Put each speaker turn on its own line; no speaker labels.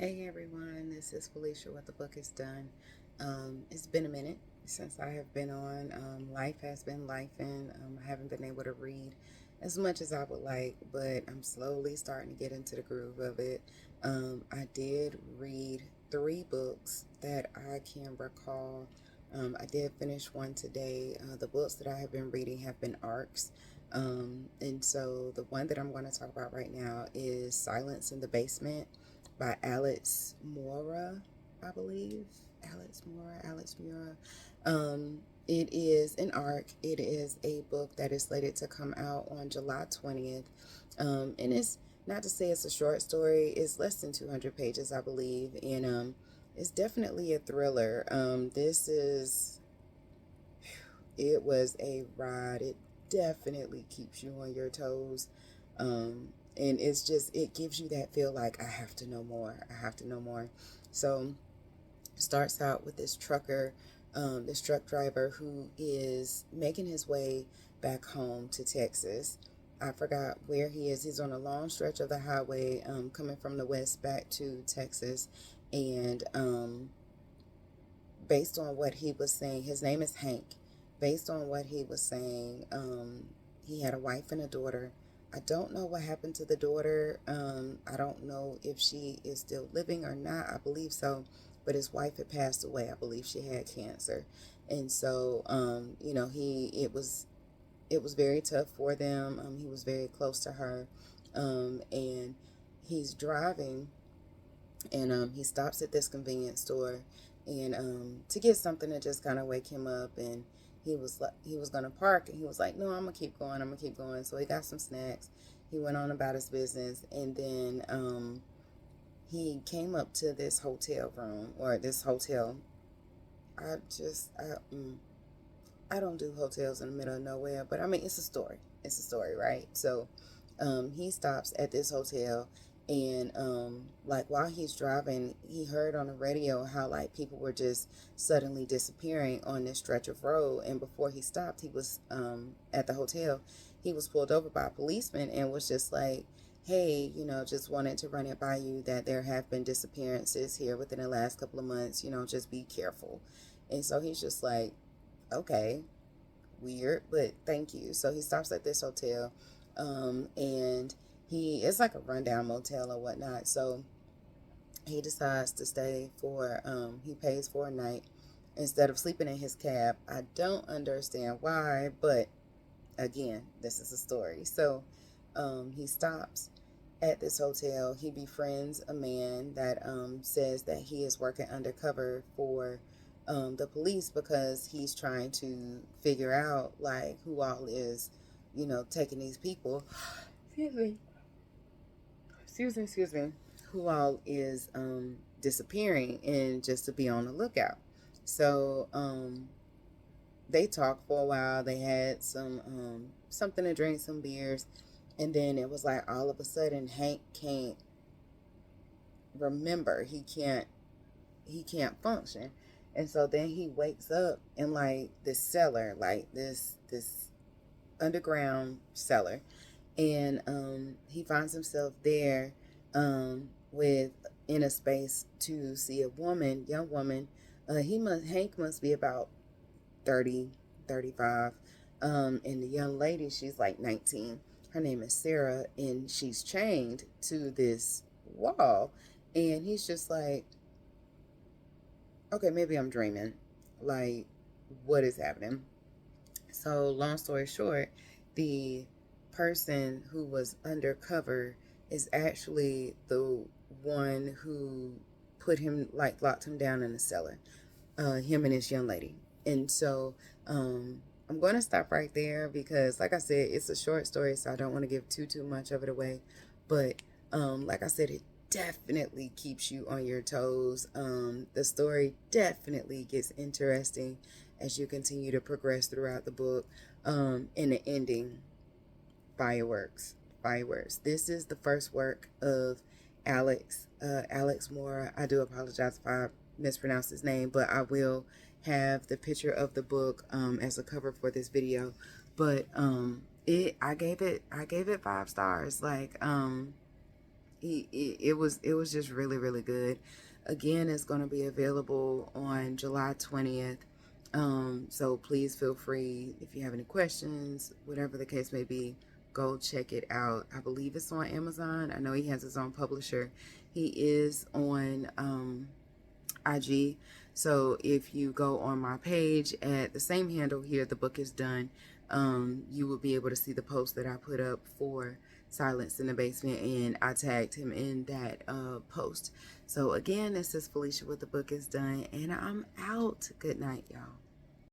Hey everyone, this is Felicia with The Book is Done. It's been a minute since I have been on. Life has been life, and I haven't been able to read as much as I would like, but I'm slowly starting to get into the groove of it. I did read three books that I can recall. I did finish one today. The books that I have been reading have been arcs. And so the one that I'm going to talk about right now is Silence in the Basement by Alex Mura, I believe. Alex Mura. It is an arc. It is a book that is slated to come out on July 20th. And it's not to say it's a short story, it's less than 200 pages, I believe. And it's definitely a thriller. It was a ride. It definitely keeps you on your toes. And it gives you that feel like I have to know more. I have to know more. So it starts out with this truck driver who is making his way back home to Texas. I forgot where he is. He's on a long stretch of the highway, coming from the west back to Texas. And based on what he was saying, his name is Hank. Based on what he was saying, he had a wife and a daughter. I don't know what happened to the daughter. I don't know if she is still living or not. I believe so, but his wife had passed away. I believe she had cancer, and so it was very tough for them. He was very close to her, and he's driving, and he stops at this convenience store, and to get something to just kind of wake him up, and he was gonna park, and he was like, no, I'm gonna keep going, I'm gonna keep going. So he got some snacks, he went on about his business, and then he came up to this hotel room, or this hotel. I don't do hotels in the middle of nowhere, but I mean, it's a story, right? So he stops at this hotel, and like while he's driving, he heard on the radio how like people were just suddenly disappearing on this stretch of road. And before he stopped, he was at the hotel. He was pulled over by a policeman and was just like, hey, just wanted to run it by you that there have been disappearances here within the last couple of months. Just be careful. And so he's just like, okay, weird, but thank you. So he stops at this hotel, and it's like a rundown motel or whatnot. So he decides to stay he pays for a night instead of sleeping in his cab. I don't understand why, but again, this is a story. So he stops at this hotel. He befriends a man that says that he is working undercover for the police because he's trying to figure out like who all is, taking these people. Excuse me. Excuse me. Who all is disappearing, and just to be on the lookout. So they talked for a while. They had some something to drink, some beers, and then it was like all of a sudden Hank can't remember. He can't function. And so then he wakes up in like this cellar, like this underground cellar, and he finds himself there, with in a space to see a young woman. Hank must be about 30, 35. And the young lady, she's like 19. Her name is Sarah, and she's chained to this wall. And he's just like, okay, maybe I'm dreaming. Like, what is happening? So, long story short, the person who was undercover is actually the one who put him, like, locked him down in the cellar, him and his young lady. And so, I'm going to stop right there because, like I said, it's a short story, so I don't want to give too much of it away. But, like I said, it definitely keeps you on your toes. The story definitely gets interesting as you continue to progress throughout the book. In the ending, fireworks, fireworks. This is the first work of Alex Mora. I do apologize if I mispronounced his name, but I will have the picture of the book as a cover for this video. But I gave it 5 stars. Like It was just really, really good. Again, it's going to be available on July 20th. So please feel free, if you have any questions, whatever the case may be, go check it out. I believe it's on Amazon. I know he has his own publisher. He is on IG. So if you go on my page at the same handle here, the book is done, you will be able to see the post that I put up for Silence in the Basement, and I tagged him in that post. So again, this is Felicia with The Book is Done, and I'm out. Good night, y'all.